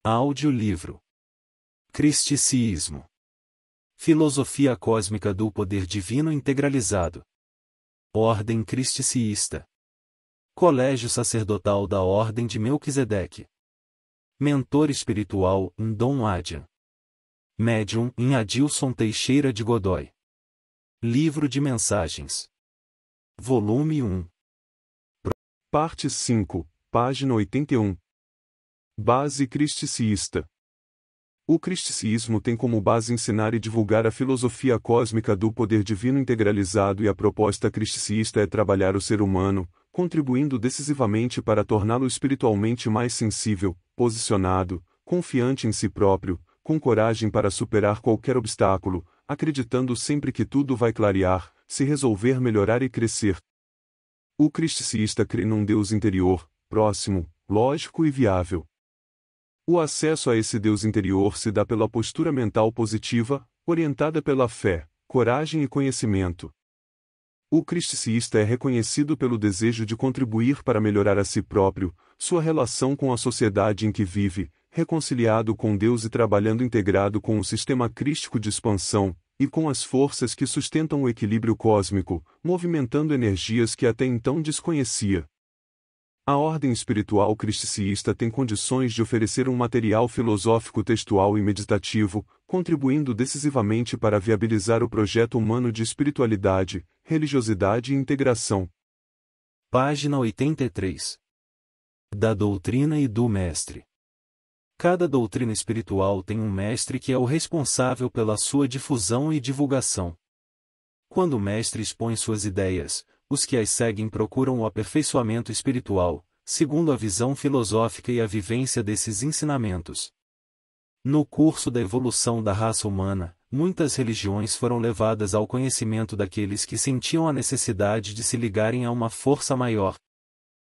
Audiolivro. Cristicismo. Filosofia cósmica do poder divino integralizado. Ordem Cristiceísta. Colégio Sacerdotal da Ordem de Melquisedeque. Mentor espiritual, Dom Adjan. Médium, Adilson Teixeira de Godoy. Livro de Mensagens. Volume 1. Parte 5, página 81. Base cristiceísta. O cristicismo tem como base ensinar e divulgar a filosofia cósmica do poder divino integralizado, e a proposta cristiceísta é trabalhar o ser humano, contribuindo decisivamente para torná-lo espiritualmente mais sensível, posicionado, confiante em si próprio, com coragem para superar qualquer obstáculo, acreditando sempre que tudo vai clarear, se resolver melhorar e crescer. O cristiceísta crê num Deus interior, próximo, lógico e viável. O acesso a esse Deus interior se dá pela postura mental positiva, orientada pela fé, coragem e conhecimento. O cristiceísta é reconhecido pelo desejo de contribuir para melhorar a si próprio, sua relação com a sociedade em que vive, reconciliado com Deus e trabalhando integrado com o sistema crístico de expansão, e com as forças que sustentam o equilíbrio cósmico, movimentando energias que até então desconhecia. A ordem espiritual cristiceísta tem condições de oferecer um material filosófico textual e meditativo, contribuindo decisivamente para viabilizar o projeto humano de espiritualidade, religiosidade e integração. Página 83. Da doutrina e do mestre. Cada doutrina espiritual tem um mestre que é o responsável pela sua difusão e divulgação. Quando o mestre expõe suas ideias, os que as seguem procuram o aperfeiçoamento espiritual, segundo a visão filosófica e a vivência desses ensinamentos. No curso da evolução da raça humana, muitas religiões foram levadas ao conhecimento daqueles que sentiam a necessidade de se ligarem a uma força maior.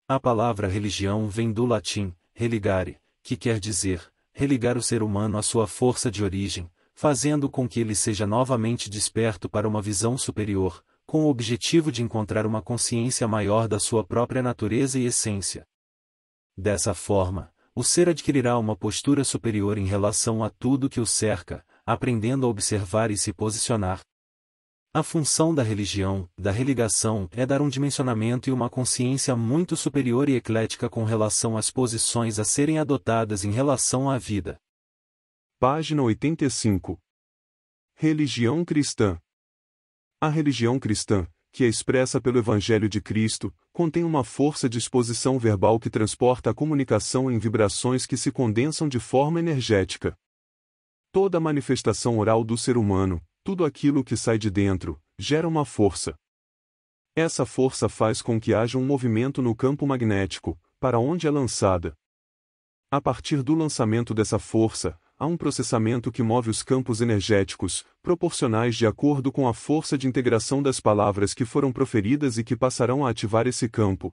A palavra religião vem do latim, religare, que quer dizer, religar o ser humano à sua força de origem, fazendo com que ele seja novamente desperto para uma visão superior, com o objetivo de encontrar uma consciência maior da sua própria natureza e essência. Dessa forma, o ser adquirirá uma postura superior em relação a tudo que o cerca, aprendendo a observar e se posicionar. A função da religião, da religação, é dar um dimensionamento e uma consciência muito superior e eclética com relação às posições a serem adotadas em relação à vida. Página 85. Religião cristã. A religião cristã, que é expressa pelo Evangelho de Cristo, contém uma força de exposição verbal que transporta a comunicação em vibrações que se condensam de forma energética. Toda manifestação oral do ser humano, tudo aquilo que sai de dentro, gera uma força. Essa força faz com que haja um movimento no campo magnético, para onde é lançada. A partir do lançamento dessa força, há um processamento que move os campos energéticos, proporcionais de acordo com a força de integração das palavras que foram proferidas e que passarão a ativar esse campo.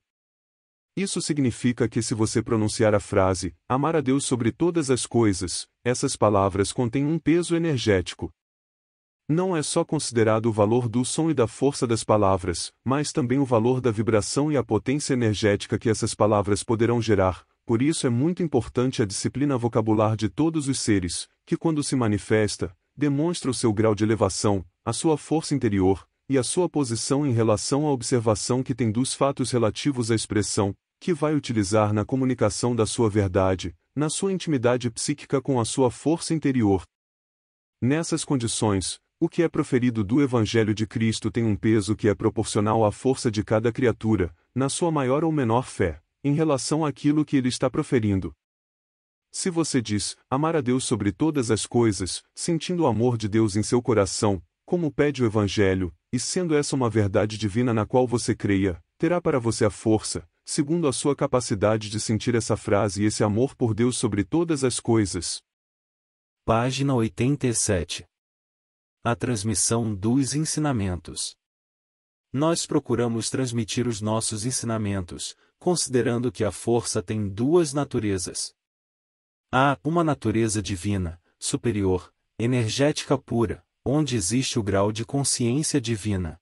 Isso significa que se você pronunciar a frase, amar a Deus sobre todas as coisas, essas palavras contêm um peso energético. Não é só considerado o valor do som e da força das palavras, mas também o valor da vibração e a potência energética que essas palavras poderão gerar. Por isso é muito importante a disciplina vocabular de todos os seres, que quando se manifesta, demonstra o seu grau de elevação, a sua força interior, e a sua posição em relação à observação que tem dos fatos relativos à expressão, que vai utilizar na comunicação da sua verdade, na sua intimidade psíquica com a sua força interior. Nessas condições, o que é proferido do Evangelho de Cristo tem um peso que é proporcional à força de cada criatura, na sua maior ou menor fé, em relação àquilo que ele está proferindo. Se você diz, amar a Deus sobre todas as coisas, sentindo o amor de Deus em seu coração, como pede o Evangelho, e sendo essa uma verdade divina na qual você creia, terá para você a força, segundo a sua capacidade de sentir essa frase e esse amor por Deus sobre todas as coisas. Página 87. A transmissão dos ensinamentos. Nós procuramos transmitir os nossos ensinamentos, considerando que a força tem duas naturezas. A, uma natureza divina, superior, energética pura, onde existe o grau de consciência divina.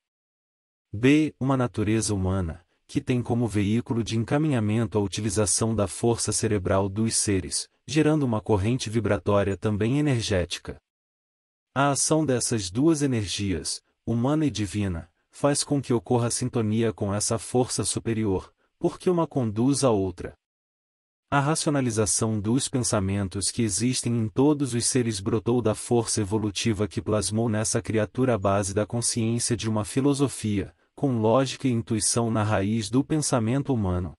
B, uma natureza humana, que tem como veículo de encaminhamento a utilização da força cerebral dos seres, gerando uma corrente vibratória também energética. A ação dessas duas energias, humana e divina, faz com que ocorra sintonia com essa força superior, porque uma conduz à outra. A racionalização dos pensamentos que existem em todos os seres brotou da força evolutiva que plasmou nessa criatura a base da consciência de uma filosofia, com lógica e intuição na raiz do pensamento humano.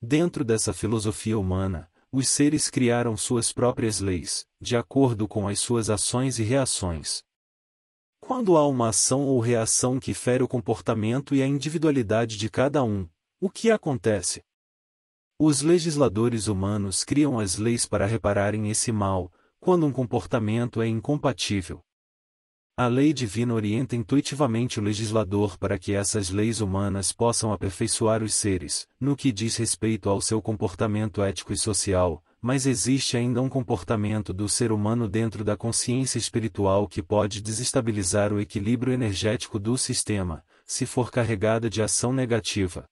Dentro dessa filosofia humana, os seres criaram suas próprias leis, de acordo com as suas ações e reações. Quando há uma ação ou reação que fere o comportamento e a individualidade de cada um, o que acontece? Os legisladores humanos criam as leis para repararem esse mal, quando um comportamento é incompatível. A lei divina orienta intuitivamente o legislador para que essas leis humanas possam aperfeiçoar os seres, no que diz respeito ao seu comportamento ético e social, mas existe ainda um comportamento do ser humano dentro da consciência espiritual que pode desestabilizar o equilíbrio energético do sistema, se for carregada de ação negativa.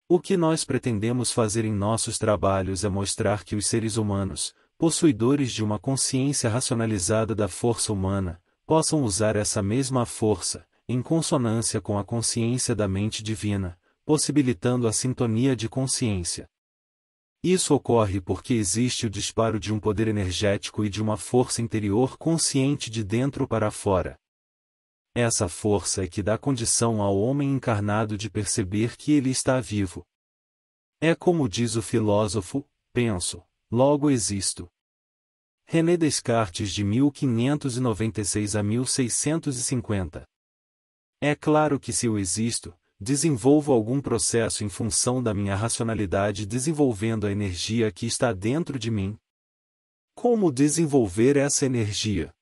O que nós pretendemos fazer em nossos trabalhos é mostrar que os seres humanos, possuidores de uma consciência racionalizada da força humana, possam usar essa mesma força, em consonância com a consciência da mente divina, possibilitando a sintonia de consciência. Isso ocorre porque existe o disparo de um poder energético e de uma força interior consciente de dentro para fora. Essa força é que dá condição ao homem encarnado de perceber que ele está vivo. É como diz o filósofo, penso, logo existo. René Descartes de 1596 a 1650. É claro que se eu existo, desenvolvo algum processo em função da minha racionalidade desenvolvendo a energia que está dentro de mim. Como desenvolver essa energia?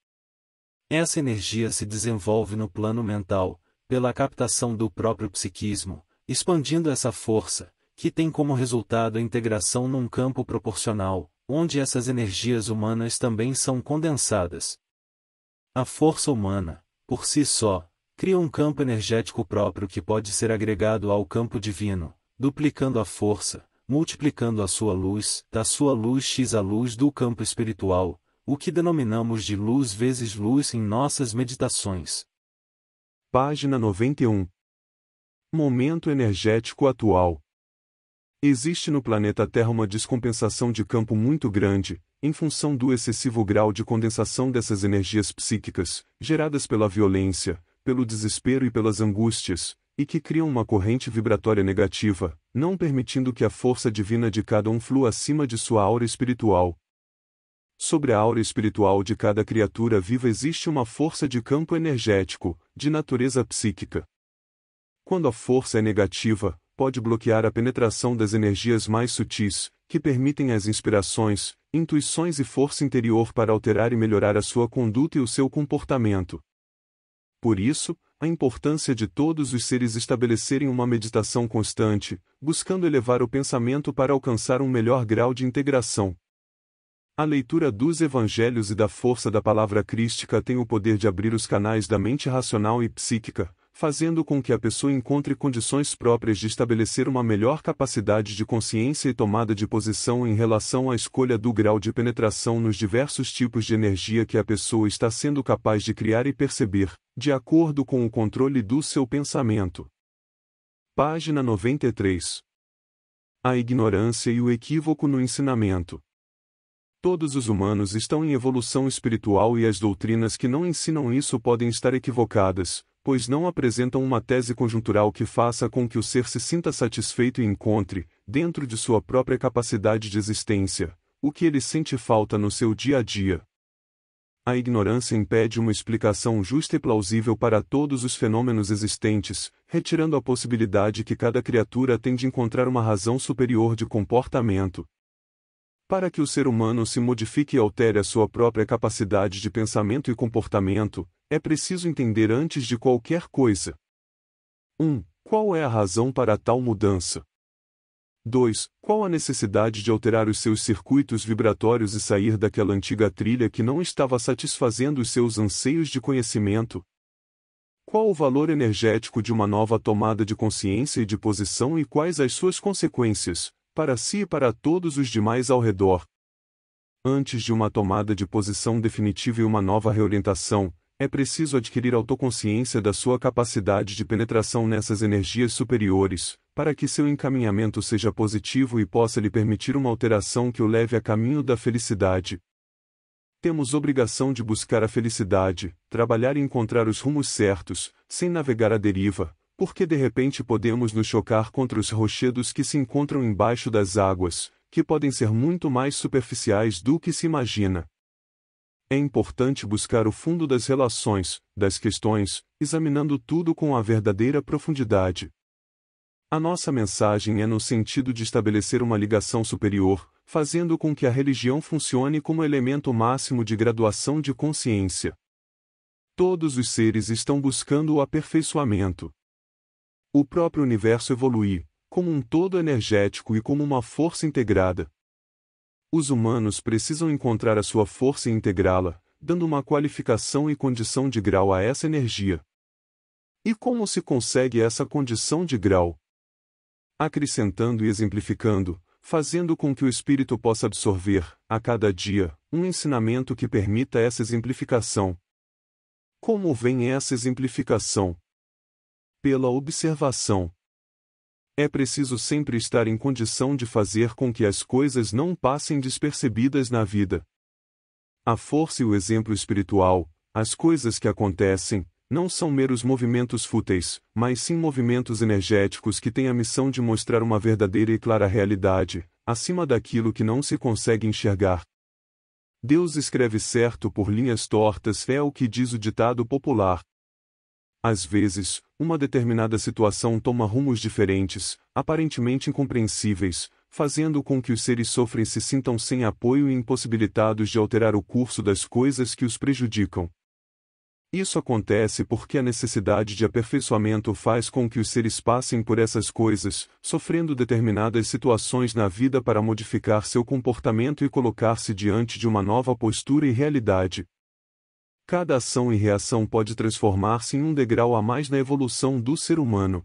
Essa energia se desenvolve no plano mental, pela captação do próprio psiquismo, expandindo essa força, que tem como resultado a integração num campo proporcional, onde essas energias humanas também são condensadas. A força humana, por si só, cria um campo energético próprio que pode ser agregado ao campo divino, duplicando a força, multiplicando a sua luz, da sua luz x a luz do campo espiritual, o que denominamos de luz vezes luz em nossas meditações. Página 91. Momento energético atual. Existe no planeta Terra uma descompensação de campo muito grande, em função do excessivo grau de condensação dessas energias psíquicas, geradas pela violência, pelo desespero e pelas angústias, e que criam uma corrente vibratória negativa, não permitindo que a força divina de cada um flua acima de sua aura espiritual. Sobre a aura espiritual de cada criatura viva existe uma força de campo energético, de natureza psíquica. Quando a força é negativa, pode bloquear a penetração das energias mais sutis, que permitem as inspirações, intuições e força interior para alterar e melhorar a sua conduta e o seu comportamento. Por isso, a importância de todos os seres estabelecerem uma meditação constante, buscando elevar o pensamento para alcançar um melhor grau de integração. A leitura dos evangelhos e da força da palavra crística tem o poder de abrir os canais da mente racional e psíquica, fazendo com que a pessoa encontre condições próprias de estabelecer uma melhor capacidade de consciência e tomada de posição em relação à escolha do grau de penetração nos diversos tipos de energia que a pessoa está sendo capaz de criar e perceber, de acordo com o controle do seu pensamento. Página 93. A ignorância e o equívoco no ensinamento. Todos os humanos estão em evolução espiritual e as doutrinas que não ensinam isso podem estar equivocadas, pois não apresentam uma tese conjuntural que faça com que o ser se sinta satisfeito e encontre, dentro de sua própria capacidade de existência, o que ele sente falta no seu dia a dia. A ignorância impede uma explicação justa e plausível para todos os fenômenos existentes, retirando a possibilidade que cada criatura tem de encontrar uma razão superior de comportamento. Para que o ser humano se modifique e altere a sua própria capacidade de pensamento e comportamento, é preciso entender antes de qualquer coisa. 1. Qual é a razão para tal mudança? 2. Qual a necessidade de alterar os seus circuitos vibratórios e sair daquela antiga trilha que não estava satisfazendo os seus anseios de conhecimento? Qual o valor energético de uma nova tomada de consciência e de posição e quais as suas consequências, para si e para todos os demais ao redor? Antes de uma tomada de posição definitiva e uma nova reorientação, é preciso adquirir autoconsciência da sua capacidade de penetração nessas energias superiores, para que seu encaminhamento seja positivo e possa lhe permitir uma alteração que o leve a caminho da felicidade. Temos obrigação de buscar a felicidade, trabalhar e encontrar os rumos certos, sem navegar à deriva, porque de repente podemos nos chocar contra os rochedos que se encontram embaixo das águas, que podem ser muito mais superficiais do que se imagina. É importante buscar o fundo das relações, das questões, examinando tudo com a verdadeira profundidade. A nossa mensagem é no sentido de estabelecer uma ligação superior, fazendo com que a religião funcione como elemento máximo de graduação de consciência. Todos os seres estão buscando o aperfeiçoamento. O próprio universo evolui, como um todo energético e como uma força integrada. Os humanos precisam encontrar a sua força e integrá-la, dando uma qualificação e condição de grau a essa energia. E como se consegue essa condição de grau? Acrescentando e exemplificando, fazendo com que o espírito possa absorver, a cada dia, um ensinamento que permita essa exemplificação. Como vem essa exemplificação? Pela observação. É preciso sempre estar em condição de fazer com que as coisas não passem despercebidas na vida. A força e o exemplo espiritual, as coisas que acontecem, não são meros movimentos fúteis, mas sim movimentos energéticos que têm a missão de mostrar uma verdadeira e clara realidade, acima daquilo que não se consegue enxergar. Deus escreve certo por linhas tortas, é o que diz o ditado popular. Às vezes, uma determinada situação toma rumos diferentes, aparentemente incompreensíveis, fazendo com que os seres sofrem se sintam sem apoio e impossibilitados de alterar o curso das coisas que os prejudicam. Isso acontece porque a necessidade de aperfeiçoamento faz com que os seres passem por essas coisas, sofrendo determinadas situações na vida para modificar seu comportamento e colocar-se diante de uma nova postura e realidade. Cada ação e reação pode transformar-se em um degrau a mais na evolução do ser humano.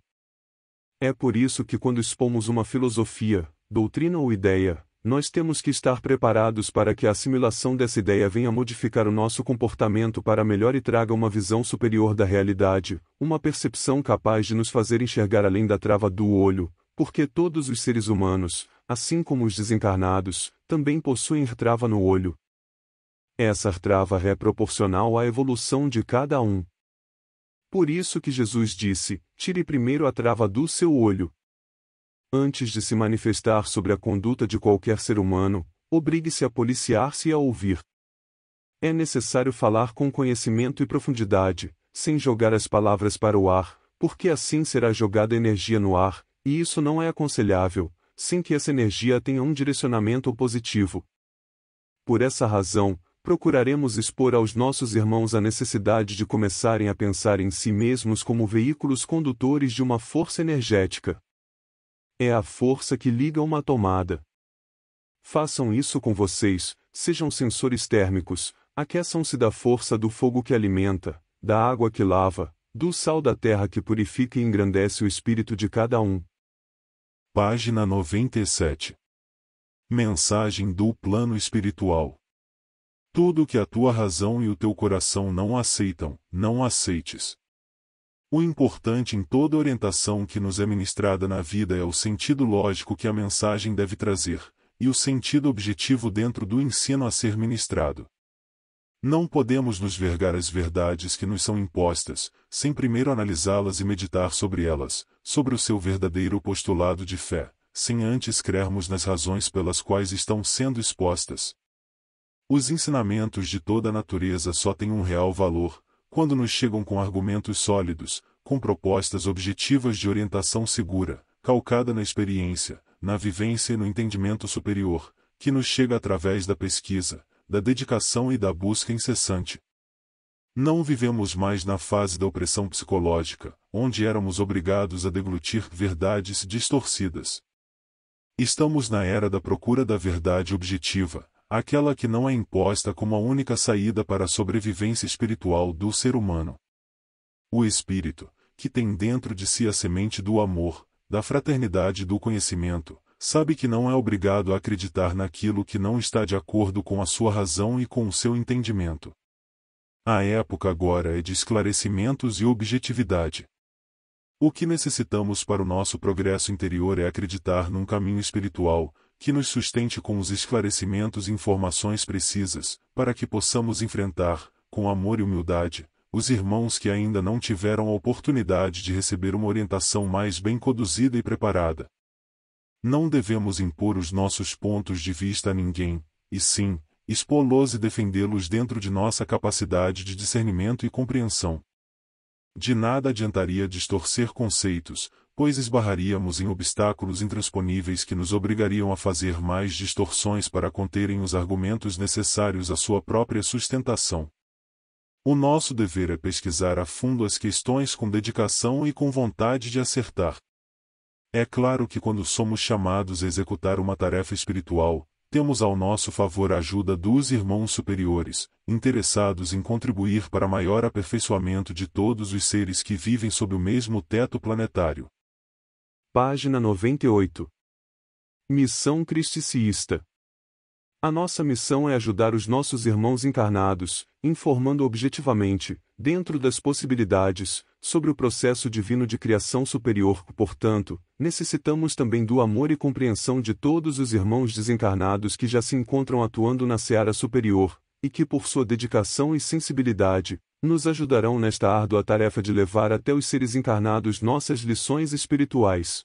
É por isso que quando expomos uma filosofia, doutrina ou ideia, nós temos que estar preparados para que a assimilação dessa ideia venha modificar o nosso comportamento para melhor e traga uma visão superior da realidade, uma percepção capaz de nos fazer enxergar além da trava do olho, porque todos os seres humanos, assim como os desencarnados, também possuem trava no olho. Essa trava é proporcional à evolução de cada um. Por isso que Jesus disse: tire primeiro a trava do seu olho. Antes de se manifestar sobre a conduta de qualquer ser humano, obrigue-se a policiar-se e a ouvir. É necessário falar com conhecimento e profundidade, sem jogar as palavras para o ar, porque assim será jogada energia no ar, e isso não é aconselhável, sem que essa energia tenha um direcionamento positivo. Por essa razão, procuraremos expor aos nossos irmãos a necessidade de começarem a pensar em si mesmos como veículos condutores de uma força energética. É a força que liga uma tomada. Façam isso com vocês, sejam sensores térmicos, aqueçam-se da força do fogo que alimenta, da água que lava, do sal da terra que purifica e engrandece o espírito de cada um. Página 97. Mensagem do plano espiritual. Tudo que a tua razão e o teu coração não aceitam, não aceites. O importante em toda orientação que nos é ministrada na vida é o sentido lógico que a mensagem deve trazer, e o sentido objetivo dentro do ensino a ser ministrado. Não podemos nos vergar as verdades que nos são impostas, sem primeiro analisá-las e meditar sobre elas, sobre o seu verdadeiro postulado de fé, sem antes crermos nas razões pelas quais estão sendo expostas. Os ensinamentos de toda a natureza só têm um real valor, quando nos chegam com argumentos sólidos, com propostas objetivas de orientação segura, calcada na experiência, na vivência e no entendimento superior, que nos chega através da pesquisa, da dedicação e da busca incessante. Não vivemos mais na fase da opressão psicológica, onde éramos obrigados a deglutir verdades distorcidas. Estamos na era da procura da verdade objetiva, aquela que não é imposta como a única saída para a sobrevivência espiritual do ser humano. O espírito, que tem dentro de si a semente do amor, da fraternidade e do conhecimento, sabe que não é obrigado a acreditar naquilo que não está de acordo com a sua razão e com o seu entendimento. A época agora é de esclarecimentos e objetividade. O que necessitamos para o nosso progresso interior é acreditar num caminho espiritual, que nos sustente com os esclarecimentos e informações precisas, para que possamos enfrentar, com amor e humildade, os irmãos que ainda não tiveram a oportunidade de receber uma orientação mais bem conduzida e preparada. Não devemos impor os nossos pontos de vista a ninguém, e sim, expô-los e defendê-los dentro de nossa capacidade de discernimento e compreensão. De nada adiantaria distorcer conceitos, pois esbarraríamos em obstáculos intransponíveis que nos obrigariam a fazer mais distorções para conterem os argumentos necessários à sua própria sustentação. O nosso dever é pesquisar a fundo as questões com dedicação e com vontade de acertar. É claro que quando somos chamados a executar uma tarefa espiritual, temos ao nosso favor a ajuda dos irmãos superiores, interessados em contribuir para maior aperfeiçoamento de todos os seres que vivem sob o mesmo teto planetário. Página 98. Missão Cristiceísta. A nossa missão é ajudar os nossos irmãos encarnados, informando objetivamente, dentro das possibilidades, sobre o processo divino de criação superior. Portanto, necessitamos também do amor e compreensão de todos os irmãos desencarnados que já se encontram atuando na seara superior, e que por sua dedicação e sensibilidade, nos ajudarão nesta árdua tarefa de levar até os seres encarnados nossas lições espirituais.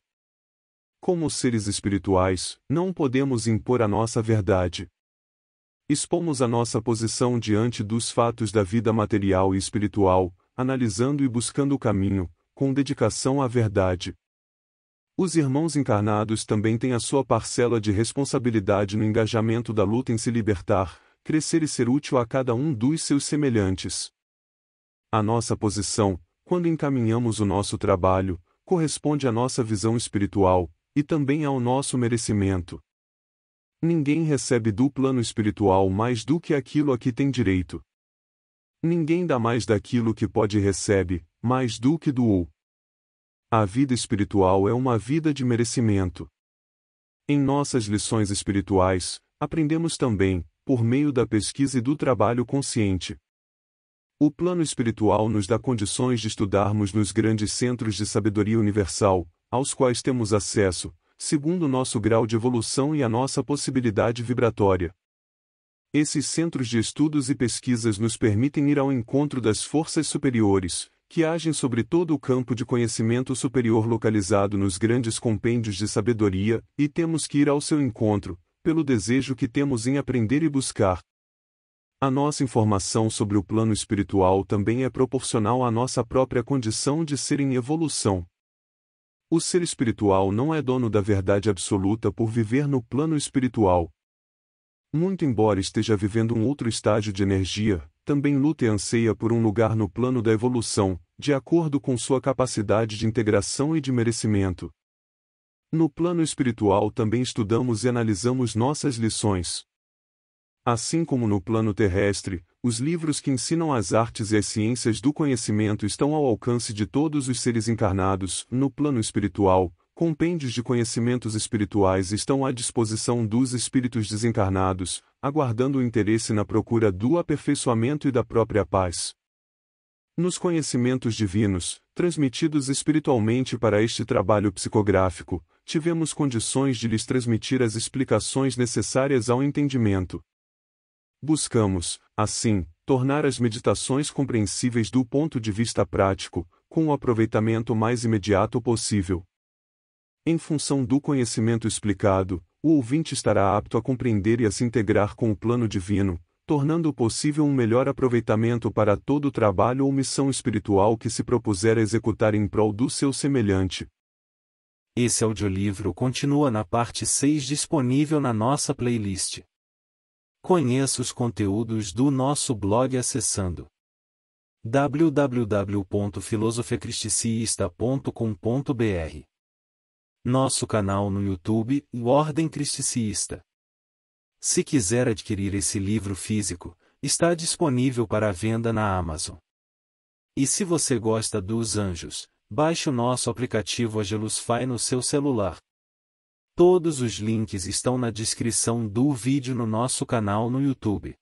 Como seres espirituais, não podemos impor a nossa verdade. Expomos a nossa posição diante dos fatos da vida material e espiritual, analisando e buscando o caminho, com dedicação à verdade. Os irmãos encarnados também têm a sua parcela de responsabilidade no engajamento da luta em se libertar, crescer e ser útil a cada um dos seus semelhantes. A nossa posição, quando encaminhamos o nosso trabalho, corresponde à nossa visão espiritual, e também ao nosso merecimento. Ninguém recebe do plano espiritual mais do que aquilo a que tem direito. Ninguém dá mais daquilo que pode e recebe, mais do que doou. A vida espiritual é uma vida de merecimento. Em nossas lições espirituais, aprendemos também, por meio da pesquisa e do trabalho consciente. O plano espiritual nos dá condições de estudarmos nos grandes centros de sabedoria universal, aos quais temos acesso, segundo o nosso grau de evolução e a nossa possibilidade vibratória. Esses centros de estudos e pesquisas nos permitem ir ao encontro das forças superiores, que agem sobre todo o campo de conhecimento superior localizado nos grandes compêndios de sabedoria, e temos que ir ao seu encontro, pelo desejo que temos em aprender e buscar. A nossa informação sobre o plano espiritual também é proporcional à nossa própria condição de ser em evolução. O ser espiritual não é dono da verdade absoluta por viver no plano espiritual. Muito embora esteja vivendo um outro estágio de energia, também luta e anseia por um lugar no plano da evolução, de acordo com sua capacidade de integração e de merecimento. No plano espiritual também estudamos e analisamos nossas lições. Assim como no plano terrestre, os livros que ensinam as artes e as ciências do conhecimento estão ao alcance de todos os seres encarnados. No plano espiritual, compêndios de conhecimentos espirituais estão à disposição dos espíritos desencarnados, aguardando o interesse na procura do aperfeiçoamento e da própria paz. Nos conhecimentos divinos, transmitidos espiritualmente para este trabalho psicográfico, tivemos condições de lhes transmitir as explicações necessárias ao entendimento. Buscamos, assim, tornar as meditações compreensíveis do ponto de vista prático, com o aproveitamento mais imediato possível. Em função do conhecimento explicado, o ouvinte estará apto a compreender e a se integrar com o plano divino, tornando possível um melhor aproveitamento para todo o trabalho ou missão espiritual que se propuser a executar em prol do seu semelhante. Esse audiolivro continua na parte 6 disponível na nossa playlist. Conheça os conteúdos do nosso blog acessando www.filosofiacristicista.com.br. Nosso canal no YouTube, Ordem Cristicista. Se quiser adquirir esse livro físico, está disponível para venda na Amazon. E se você gosta dos anjos, baixe o nosso aplicativo Angelus Fi no seu celular. Todos os links estão na descrição do vídeo no nosso canal no YouTube.